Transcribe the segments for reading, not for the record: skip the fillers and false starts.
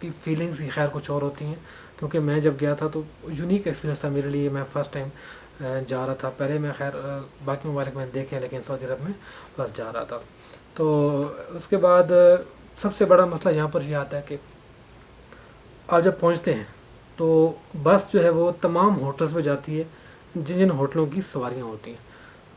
کی feelings he خیر کچھ اور ہوتی ہیں، کیونکہ میں جب گیا تھا تو یونیک ایکسپیرینس تھا میرے لیے. میں فرسٹ ٹائم جا رہا تھا. پہلے میں خیر باقی ممالک میں دیکھے ہیں، لیکن سعودی عرب میں بس جا رہا تھا. تو اس کے بعد سب سے بڑا مسئلہ یہاں پر یہ آتا ہے کہ آپ جب پہنچتے ہیں تو بس جو ہے وہ تمام ہوٹلس پہ جاتی ہے جن جن ہوٹلوں کی سواریاں ہوتی ہیں.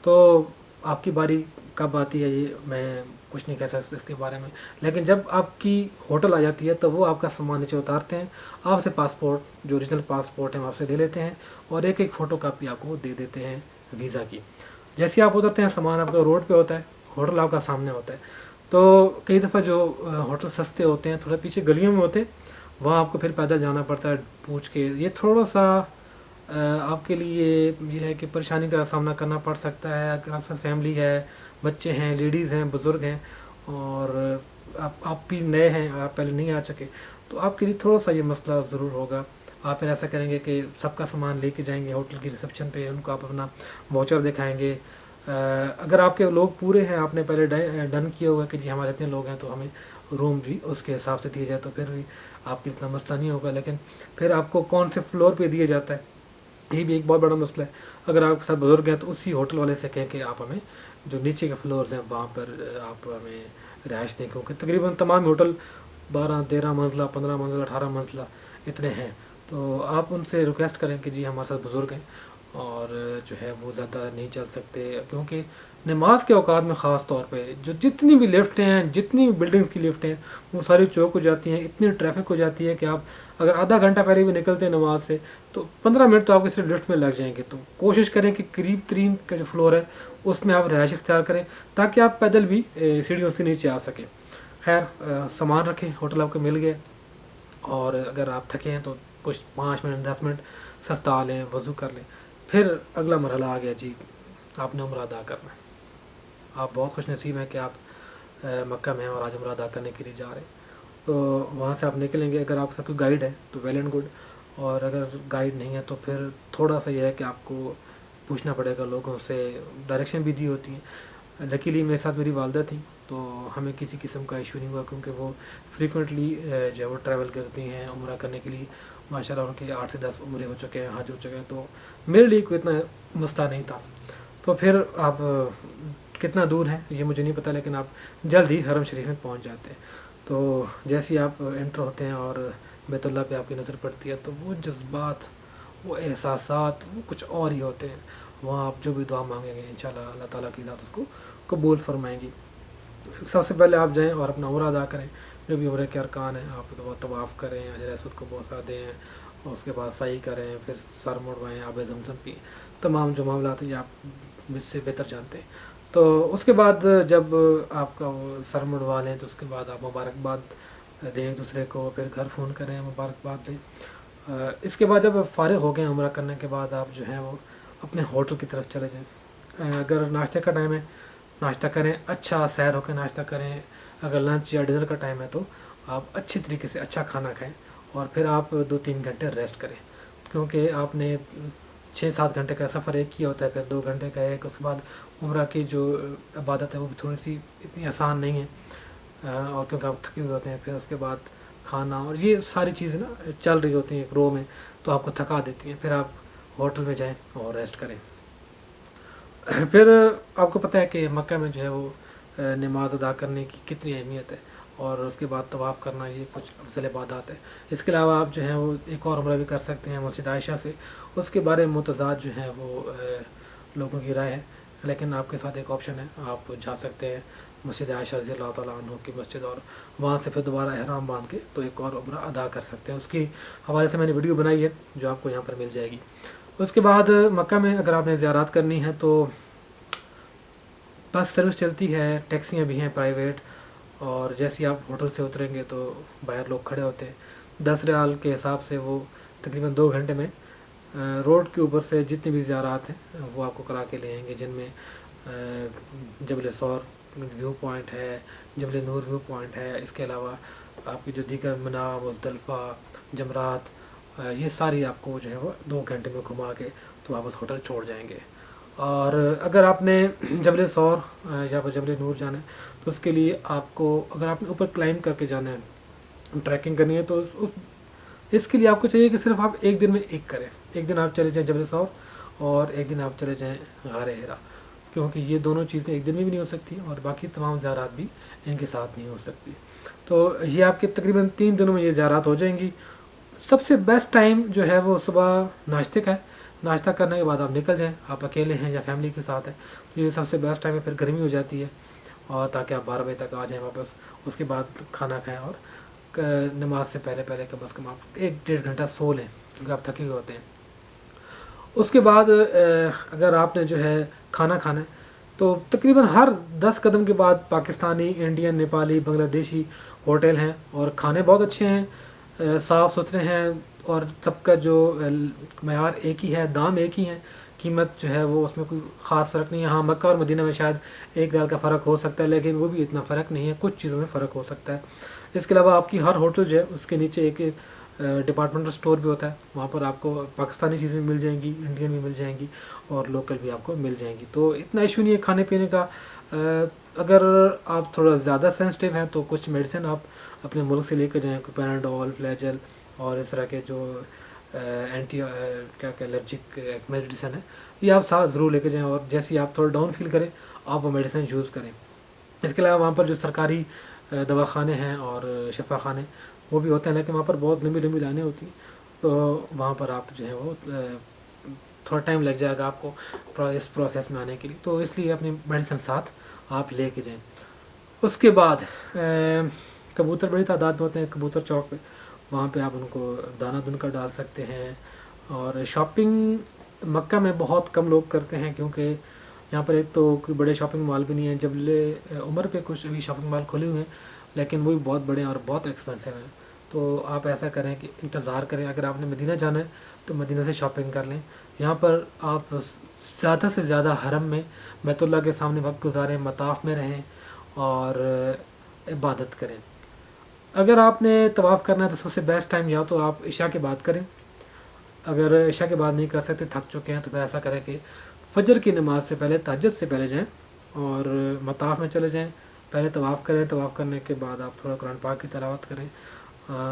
تو آپ کی باری کب آتی ہے یہ میں کچھ نہیں کہہ سکتا اس کے بارے میں، لیکن جب آپ کی ہوٹل آ جاتی ہے تو وہ آپ کا سامان نیچے اتارتے ہیں، آپ سے پاسپورٹ جو اوریجنل پاسپورٹ ہیں آپ سے لے لیتے ہیں، اور ایک ایک فوٹو کاپی آپ کو دے دیتے ہیں ویزا کی. جیسے آپ اترتے ہیں سامان آپ کا روڈ پہ ہوتا ہے، ہوٹل آپ کا سامنے ہوتا ہے. تو کئی دفعہ جو ہوٹل سستے ہوتے ہیں تھوڑا پیچھے گلیوں میں ہوتے ہیں، وہاں آپ کو پھر پیدل جانا پڑتا ہے پوچھ کے. یہ تھوڑا سا آپ کے لیے یہ ہے کہ پریشانی کا سامنا کرنا پڑ سکتا ہے اگر آپ کے ساتھ فیملی ہے، بچے ہیں، لیڈیز ہیں، بزرگ ہیں، اور آپ بھی نئے ہیں، آپ پہلے نہیں آ چکے، تو آپ کے لیے تھوڑا سا یہ مسئلہ ضرور ہوگا. آپ پھر ایسا کریں گے کہ سب کا سامان لے کے جائیں گے ہوٹل کی ریسپشن پہ، ان کو آپ اپنا واؤچر دکھائیں گے. اگر آپ کے لوگ پورے ہیں، آپ نے پہلے ڈن کیا ہوا ہے کہ جی ہمارے اتنے لوگ ہیں تو ہمیں روم بھی اس کے حساب سے دیا جائے، تو پھر بھی آپ کے اتنا مسئلہ نہیں ہوگا. لیکن پھر آپ کو کون سے فلور پہ دیا جاتا ہے یہ بھی ایک بہت بڑا مسئلہ ہے. اگر آپ کے ساتھ بزرگ ہیں تو اسی ہوٹل والے سے کہیں کہ آپ ہمیں جو نیچے کے فلورز ہیں وہاں پر آپ ہمیں رہائش دیں، کیونکہ تقریباً تمام ہوٹل 12-13 منزلہ، 15 منزلہ، 18 منزلہ اتنے ہیں. تو آپ ان سے ریکویسٹ کریں کہ جی ہمارے ساتھ بزرگ ہیں اور جو ہے وہ زیادہ نہیں چل سکتے، کیونکہ نماز کے اوقات میں خاص طور پہ جو جتنی بھی لفٹیں ہیں، جتنی بھی بلڈنگز کی لفٹیں ہیں وہ ساری چوک ہو جاتی ہیں. اتنی ٹریفک ہو جاتی ہے کہ آپ اگر آدھا گھنٹہ پہلے بھی نکلتے ہیں نماز سے تو 15 منٹ تو آپ کے صرف لفٹ میں لگ جائیں گے. تو کوشش کریں کہ قریب ترین کا جو فلور ہے اس میں آپ رہائش اختیار کریں تاکہ آپ پیدل بھی سیڑھیوں سے نیچے آ سکیں. خیر سامان رکھیں، ہوٹل آپ کو مل گیا، اور اگر آپ تھکے ہیں تو کچھ 5 منٹ 10 منٹ سستا لیں، وضو کر لیں. پھر اگلا مرحلہ آ گیا، جی آپ نے عمرہ ادا کرنا ہے. آپ بہت خوش نصیب ہیں کہ آپ مکہ میں ہیں اور آج عمرہ ادا کرنے کے لیے جا رہے ہیں. تو وہاں سے آپ نکلیں گے. اگر آپ کے ساتھ کوئی گائیڈ ہے تو ویل اینڈ گڈ، اور اگر گائیڈ نہیں ہے تو پھر تھوڑا سا یہ ہے کہ آپ کو پوچھنا پڑے گا لوگوں سے. ڈائریکشن بھی دی ہوتی ہیں. لکیلی میرے ساتھ میری والدہ تھیں تو ہمیں کسی قسم کا ایشو نہیں ہوا، کیونکہ وہ فریکوینٹلی جو ہے وہ ٹریول کرتی ہیں عمرہ کرنے کے لیے. ماشاء اللہ ان کے 8 سے 10 عمرے ہو چکے ہیں، حج ہو چکے ہیں، تو میرے لیے کوئی اتنا مسئلہ نہیں تھا. تو پھر آپ کتنا دور ہیں یہ مجھے نہیں پتہ، لیکن آپ جلد ہی حرم شریف میں پہنچ جاتے ہیں. تو جیسے ہی آپ انٹر ہوتے ہیں اور بیت اللہ پہ آپ کی نظر پڑتی ہے تو وہ جذبات، وہ احساسات وہ کچھ اور ہی ہوتے ہیں. وہاں آپ جو بھی دعا مانگیں گے انشاءاللہ اللہ تعالیٰ کی ذات اس کو قبول فرمائیں گی. سب سے پہلے آپ جائیں اور اپنا عمرہ ادا کریں، جو بھی عمرے کے ارکان ہیں آپ طواف کریں، حجر اسود کو بوسہ دیں، اور اس کے بعد سعی کریں، پھر سر مڑوائیں، آب زمزم پئیں. تمام جو معاملات ہیں یہ آپ مجھ سے بہتر جانتے ہیں. تو اس کے بعد جب آپ کا وہ سر مڑوا لیں تو اس کے بعد آپ مبارکباد دیں ایک دوسرے کو، پھر گھر فون کریں، مبارکباد دیں. اس کے بعد جب فارغ ہو گئے عمرہ کرنے کے بعد آپ جو ہیں وہ اپنے ہوٹل کی طرف چلے جائیں. اگر ناشتے کا ٹائم ہے ناشتہ کریں، اچھا سیر ہو کے ناشتہ کریں. اگر لنچ یا ڈنر کا ٹائم ہے تو آپ اچھی طریقے سے اچھا کھانا کھائیں، اور پھر آپ 2-3 گھنٹے ریسٹ کریں، کیونکہ آپ نے 6-7 گھنٹے کا سفر ایک کیا ہوتا ہے، پھر 2 گھنٹے کا ایک. اس کے بعد عمرہ کی جو عبادت ہے وہ بھی تھوڑی سی اتنی آسان نہیں ہے، اور کیونکہ آپ تھکے ہوئے ہوتے ہیں. پھر اس کے بعد کھانا اور یہ ساری چیزیں نا چل رہی ہوتی ہیں ایک رو میں، تو آپ کو تھکا دیتی ہیں. پھر آپ ہوٹل میں جائیں اور ریسٹ کریں. پھر آپ کو پتہ ہے کہ مکہ میں جو ہے وہ نماز ادا کرنے کی کتنی اہمیت ہے، اور اس کے بعد طواف کرنا یہ کچھ افضل عبادات ہے. اس کے علاوہ آپ جو ہیں وہ ایک اور عمرہ بھی کر سکتے ہیں مسجد عائشہ سے. اس کے بارے میں متضاد جو ہیں وہ لوگوں کی رائے ہے، لیکن آپ کے ساتھ ایک آپشن ہے، آپ جا سکتے ہیں مسجد عائشہ رضی اللہ تعالیٰ عنہ کی مسجد، اور وہاں سے پھر دوبارہ احرام باندھ کے تو ایک اور عمرہ ادا کر سکتے ہیں. اس کی حوالے سے میں نے ویڈیو بنائی ہے جو آپ کو یہاں پر مل جائے گی. اس کے بعد مکہ میں اگر آپ نے زیارات کرنی ہے تو بس سروس چلتی ہے، ٹیکسیاں بھی ہیں پرائیویٹ، اور جیسے ہی آپ ہوٹل سے اتریں گے تو باہر لوگ کھڑے ہوتے ہیں. 10 ریال کے حساب سے وہ تقریباً 2 گھنٹے میں روڈ کے اوپر سے جتنی بھی زیارات ہیں وہ آپ کو کرا کے لے آئیں گے، جن میں جبل ثور ویو پوائنٹ ہے، جبل نور ویو پوائنٹ ہے. اس کے علاوہ آپ کی جو دیگر منا، مزدلفہ، جمرات، یہ ساری آپ کو جو ہے وہ 2 گھنٹے میں گھما کے تو واپس ہوٹل چھوڑ جائیں گے. اور اگر آپ نے جبل ثور یا جبل نور جانا ہے تو اس کے لیے آپ کو، اگر آپ نے اوپر کلائم کر کے جانا ہے ٹریکنگ کرنی ہے تو اس کے لیے آپ کو چاہیے کہ صرف آپ ایک دن میں ایک کریں. ایک دن آپ چلے جائیں جبل ثور اور ایک دن آپ چلے جائیں غار ہرا, کیونکہ یہ دونوں چیزیں ایک دن میں بھی نہیں ہو سکتی اور باقی تمام زیارات بھی ان کے ساتھ نہیں ہو سکتی. تو یہ آپ کے تقریباً 3 دنوں میں یہ زیارات ہو جائیں گی. سب سے بیسٹ ٹائم جو ہے وہ صبح ناشتے کا ہے. ناشتہ کرنے کے بعد آپ نکل جائیں, آپ اکیلے ہیں یا فیملی کے ساتھ ہیں تو یہ سب سے بیسٹ ٹائم ہے. پھر گرمی ہو جاتی ہے اور تاکہ آپ 12 بجے تک آ جائیں واپس. اس کے بعد کھانا کھائیں اور نماز سے پہلے کم از کم آپ 1-1.5 گھنٹہ سو لیں کیونکہ آپ تھکے ہوئے ہوتے ہیں. اس کے بعد اگر آپ نے جو ہے کھانا کھانا ہے تو تقریباً ہر 10 قدم کے بعد پاکستانی, انڈین, نیپالی, بنگلہ دیشی ہوٹل ہیں اور کھانے بہت اچھے ہیں, صاف ستھرے ہیں اور سب کا جو معیار ایک ہی ہے, دام ایک ہی ہیں, قیمت جو ہے وہ اس میں کوئی خاص فرق نہیں ہے. ہاں مکہ اور مدینہ میں شاید $1 کا فرق ہو سکتا ہے لیکن وہ بھی اتنا فرق نہیں ہے, کچھ چیزوں میں فرق ہو سکتا ہے. اس کے علاوہ آپ کی ہر ہوٹل جو ہے اس کے نیچے ایک ڈپارٹمنٹل اسٹور بھی ہوتا ہے, وہاں پر آپ کو پاکستانی چیزیں مل جائیں گی, انڈین بھی مل جائیں گی اور لوکل بھی آپ کو مل جائیں گی. تو اتنا ایشو نہیں ہے کھانے پینے کا. اگر آپ تھوڑا زیادہ سینسٹیو ہیں تو کچھ میڈیسن آپ اپنے ملک سے لے کے جائیں, کوئی پیناڈول, فلیجل اور اس طرح کے جو اینٹی الرجک میڈیسن ہے یہ آپ ساتھ ضرور لے کے جائیں, اور جیسے آپ تھوڑا ڈاؤن فیل کریں آپ وہ میڈیسن یوز کریں. اس کے علاوہ وہاں پر جو سرکاری دواخانے ہیں اور شفا خانے وہ بھی ہوتے ہیں لیکن وہاں پر بہت لمبی لمبی لائنیں ہوتی ہیں, تو وہاں پر آپ جو ہے وہ تھوڑا ٹائم لگ جائے گا آپ کو اس پروسیس میں آنے کے لیے, تو اس لیے اپنی میڈیسن ساتھ آپ لے کے جائیں. اس کے بعد کبوتر بڑی تعداد میں ہوتے ہیں کبوتر چوک پہ, وہاں پہ آپ ان کو دانہ دن کا ڈال سکتے ہیں. اور شاپنگ مکہ میں بہت کم لوگ کرتے ہیں کیونکہ یہاں پر ایک تو کوئی بڑے شاپنگ مال بھی نہیں ہیں. جبل عمر پہ کچھ ابھی شاپنگ مال کھلے ہوئے ہیں لیکن وہ بھی بہت بڑے ہیں اور بہت ایکسپینسو ہیں. تو آپ ایسا کریں کہ انتظار کریں, اگر آپ نے مدینہ جانا ہے تو مدینہ سے شاپنگ کر لیں. یہاں پر آپ زیادہ سے زیادہ حرم میں بیت اللہ کے سامنے وقت گزاریں, مطاف میں رہیں اور عبادت کریں. اگر آپ نے طواف کرنا ہے تو سب سے بیسٹ ٹائم یا تو آپ عشاء کے بعد کریں. اگر عشاء کے بعد نہیں کر سکتے, تھک چکے ہیں, تو پھر ایسا کریں کہ فجر کی نماز سے پہلے, تہجد سے پہلے جائیں اور مطاف میں چلے جائیں. پہلے طواف کریں, طواف کرنے کے بعد آپ تھوڑا قرآن پاک کی تلاوت کریں.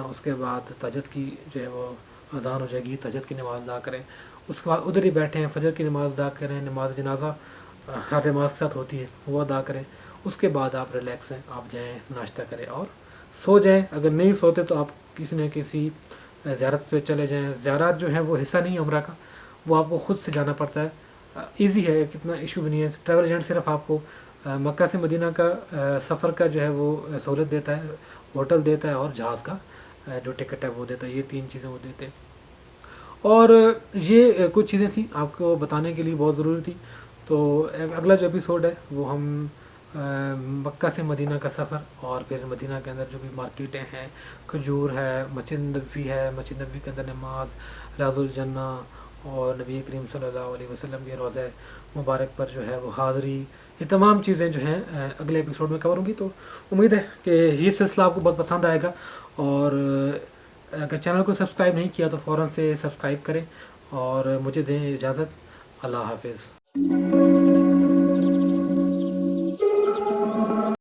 اس کے بعد تہجد کی جو ہے وہ اذان ہو جائے گی, تہجد کی نماز ادا کریں. اس کے بعد ادھر ہی بیٹھیں, فجر کی نماز ادا کریں, نماز جنازہ ہر نماز کے ساتھ ہوتی ہے وہ ادا کریں. اس کے بعد آپ ریلیکس ہیں, آپ جائیں ناشتہ کریں اور سو جائیں. اگر نہیں سوتے تو آپ کسی نہ کسی زیارت پہ چلے جائیں. زیارات جو ہیں وہ حصہ نہیں ہے عمرہ کا, وہ آپ کو خود سے جانا پڑتا ہے. ایزی ہے, کتنا ایشو بھی نہیں ہے. ٹریول ایجنٹ صرف آپ کو مکہ سے مدینہ کا سفر کا جو ہے وہ سہولت دیتا ہے, ہوٹل دیتا ہے اور جہاز کا جو ٹکٹ ہے وہ دیتا ہے. یہ 3 چیزیں وہ دیتے ہیں. اور یہ کچھ چیزیں تھیں آپ کو بتانے کے لیے بہت ضروری تھی. تو اگلا جو ایپیسوڈ ہے وہ ہم مکہ سے مدینہ کا سفر اور پھر مدینہ کے اندر جو بھی مارکیٹیں ہیں, کھجور ہے, مسجد نبوی ہے, مسجد نبوی کے اندر نماز, ریاض الجنہ اور نبی کریم صلی اللہ علیہ وسلم کے روضہ مبارک پر جو ہے وہ حاضری, یہ تمام چیزیں جو ہیں اگلے ایپیسوڈ میں کور ہوں گی. تو امید ہے کہ یہ سلسلہ آپ کو بہت پسند آئے گا, اور اگر چینل کو سبسکرائب نہیں کیا تو فوراً سے سبسکرائب کریں اور مجھے دیں اجازت. اللہ حافظ.